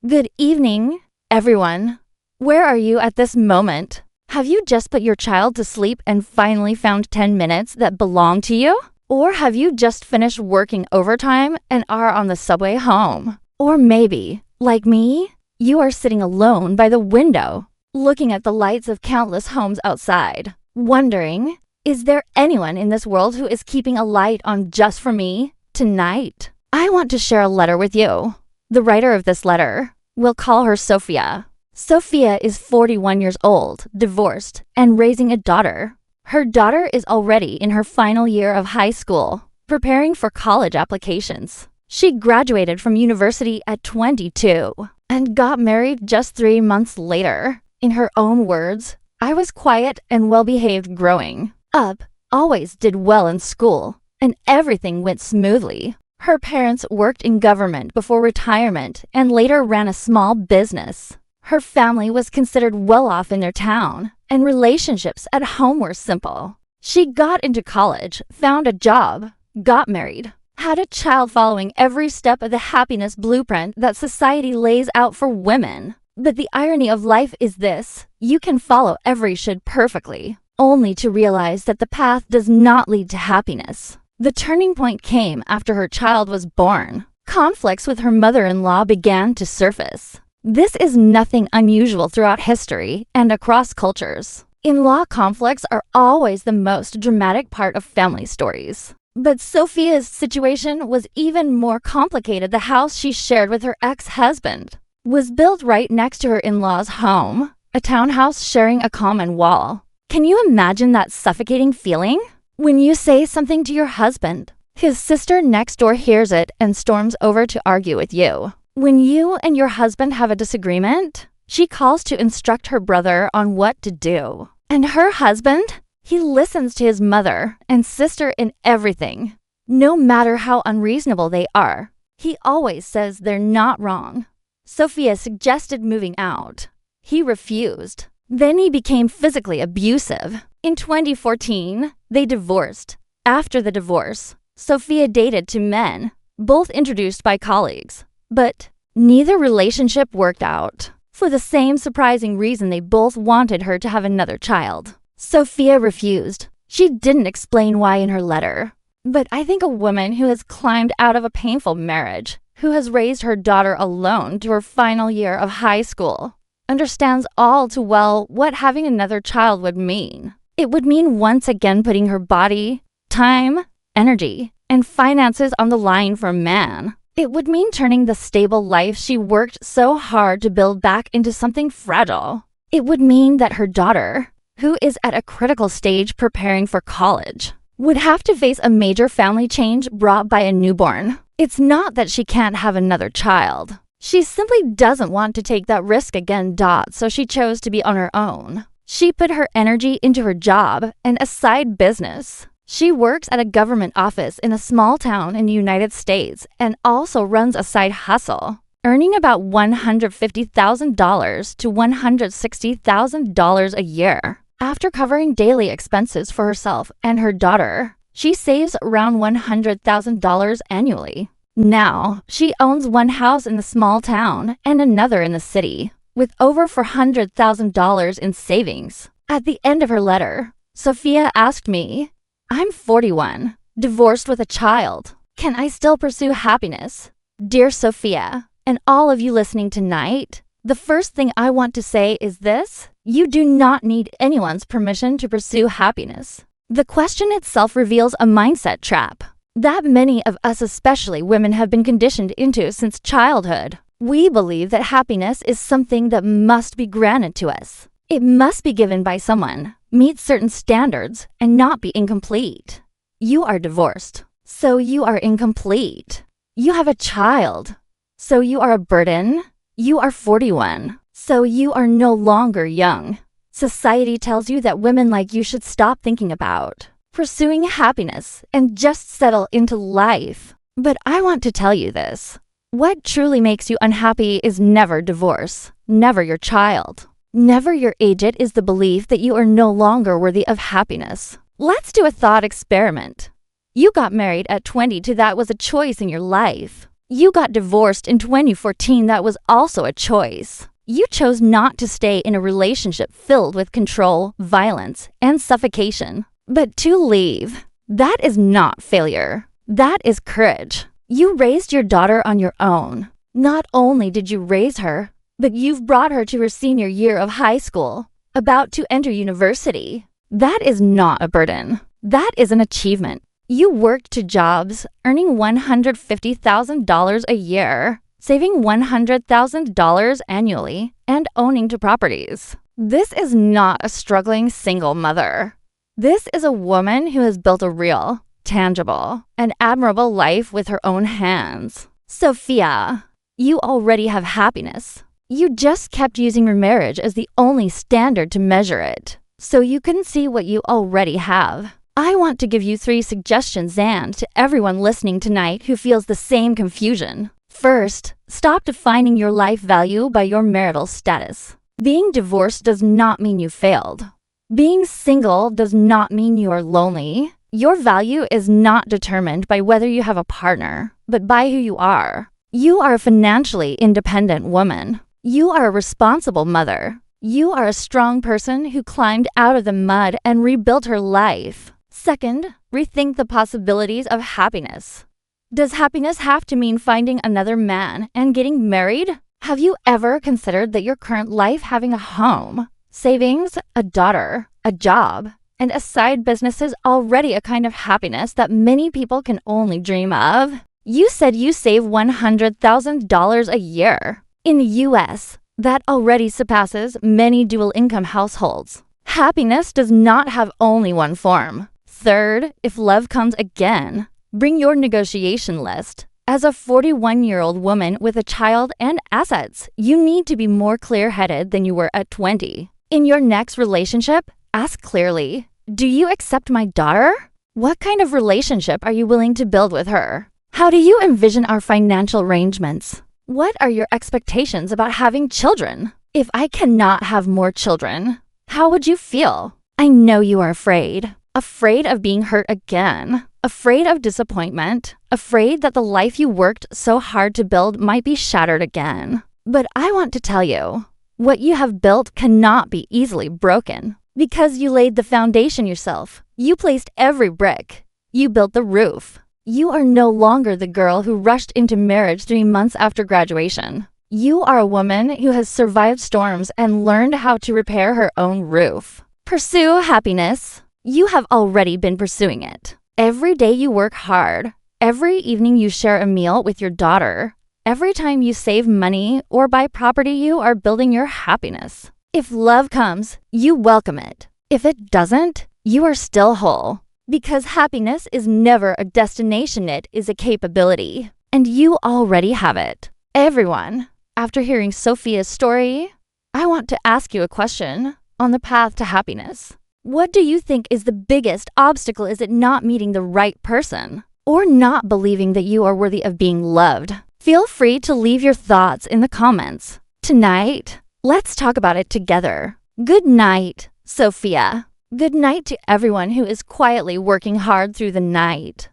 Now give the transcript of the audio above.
Good evening, everyone. Where are you at this moment? Have you just put your child to sleep and finally found 10 minutes that belong to you? Or have you just finished working overtime and are on the subway home? Or maybe, like me, you are sitting alone by the window, looking at the lights of countless homes outside, wondering, is there anyone in this world who is keeping a light on just for me tonight? I want to share a letter with you. The writer of this letter, we'll call her Sofia. Sofia is 41 years old, divorced, and raising a daughter. Her daughter is already in her final year of high school, preparing for college applications. She graduated from university at 22 and got married just 3 months later. In her own words, I was quiet and well-behaved growing up, always did well in school, and everything went smoothly. Her parents worked in government before retirement and later ran a small business. Her family was considered well off in their town, and relationships at home were simple. She got into college, found a job, got married, had a child following every step of the happiness blueprint that society lays out for women. But the irony of life is this: you can follow every should perfectly, only to realize that the path does not lead to happiness. The turning point came after her child was born. Conflicts with her mother-in-law began to surface. This is nothing unusual throughout history and across cultures. In-law conflicts are always the most dramatic part of family stories. But Sofia's situation was even more complicated. The house she shared with her ex-husband was built right next to her in-laws' home, a townhouse sharing a common wall. Can you imagine that suffocating feeling? When you say something to your husband, his sister next door hears it and storms over to argue with you. When you and your husband have a disagreement, she calls to instruct her brother on what to do. And her husband, he listens to his mother and sister in everything. No matter how unreasonable they are, he always says they're not wrong. Sofia suggested moving out. He refused. Then he became physically abusive. In 2014, they divorced. After the divorce, Sofia dated two men, both introduced by colleagues. But neither relationship worked out. For the same surprising reason, they both wanted her to have another child. Sofia refused. She didn't explain why in her letter. But I think a woman who has climbed out of a painful marriage, who has raised her daughter alone to her final year of high school, understands all too well what having another child would mean. It would mean once again putting her body, time, energy, and finances on the line for a man. It would mean turning the stable life she worked so hard to build back into something fragile. It would mean that her daughter, who is at a critical stage preparing for college, would have to face a major family change brought by a newborn. It's not that she can't have another child. She simply doesn't want to take that risk again, so she chose to be on her own. She put her energy into her job and a side business. She works at a government office in a small town in the United States and also runs a side hustle, earning about $150,000 to $160,000 a year. After covering daily expenses for herself and her daughter, she saves around $100,000 annually. Now, she owns one house in the small town and another in the city, with over $400,000 in savings. At the end of her letter, Sofia asked me, I'm 41, divorced with a child. Can I still pursue happiness? Dear Sofia, and all of you listening tonight, the first thing I want to say is this: you do not need anyone's permission to pursue happiness. The question itself reveals a mindset trap that many of us, especially women, have been conditioned into since childhood. We believe that happiness is something that must be granted to us. It must be given by someone, meet certain standards, and not be incomplete. You are divorced, so you are incomplete. You have a child, so you are a burden. You are 41, so you are no longer young. Society tells you that women like you should stop thinking about pursuing happiness and just settle into life. But I want to tell you this. What truly makes you unhappy is never divorce, never your child, never your age. It is the belief that you are no longer worthy of happiness. Let's do a thought experiment. You got married at 22. That was a choice in your life. You got divorced in 2014. That was also a choice. You chose not to stay in a relationship filled with control, violence, and suffocation, but to leave. That is not failure. That is courage. You raised your daughter on your own. Not only did you raise her, but you've brought her to her senior year of high school, about to enter university. That is not a burden. That is an achievement. You worked 2 jobs, earning $150,000 a year, saving $100,000 annually, and owning 2 properties. This is not a struggling single mother. This is a woman who has built a real, tangible, and admirable life with her own hands. Sofia, you already have happiness. You just kept using your marriage as the only standard to measure it, so you couldn't see what you already have. I want to give you 3 suggestions and to everyone listening tonight who feels the same confusion. First, stop defining your life value by your marital status. Being divorced does not mean you failed. Being single does not mean you are lonely. Your value is not determined by whether you have a partner, but by who you are. You are a financially independent woman. You are a responsible mother. You are a strong person who climbed out of the mud and rebuilt her life. Second, rethink the possibilities of happiness. Does happiness have to mean finding another man and getting married? Have you ever considered that your current life, having a home, savings, a daughter, a job, and a side business is already a kind of happiness that many people can only dream of? You said you save $100,000 a year. In the US, that already surpasses many dual-income households. Happiness does not have only one form. Third, if love comes again, bring your negotiation list. As a 41-year-old woman with a child and assets, you need to be more clear-headed than you were at 20. In your next relationship, ask clearly, do you accept my daughter? What kind of relationship are you willing to build with her? How do you envision our financial arrangements? What are your expectations about having children? If I cannot have more children, how would you feel? I know you are afraid. Afraid of being hurt again. Afraid of disappointment. Afraid that the life you worked so hard to build might be shattered again. But I want to tell you, what you have built cannot be easily broken. Because you laid the foundation yourself. You placed every brick. You built the roof. You are no longer the girl who rushed into marriage 3 months after graduation. You are a woman who has survived storms and learned how to repair her own roof. Pursue happiness. You have already been pursuing it. Every day you work hard. Every evening you share a meal with your daughter. Every time you save money or buy property, you are building your happiness. If love comes, you welcome it. If it doesn't, you are still whole. Because happiness is never a destination, it is a capability. And you already have it. Everyone, after hearing Sofia's story, I want to ask you a question on the path to happiness. What do you think is the biggest obstacle? Is it not meeting the right person? Or not believing that you are worthy of being loved? Feel free to leave your thoughts in the comments. Tonight, let's talk about it together. Good night, Sofia. Good night to everyone who is quietly working hard through the night.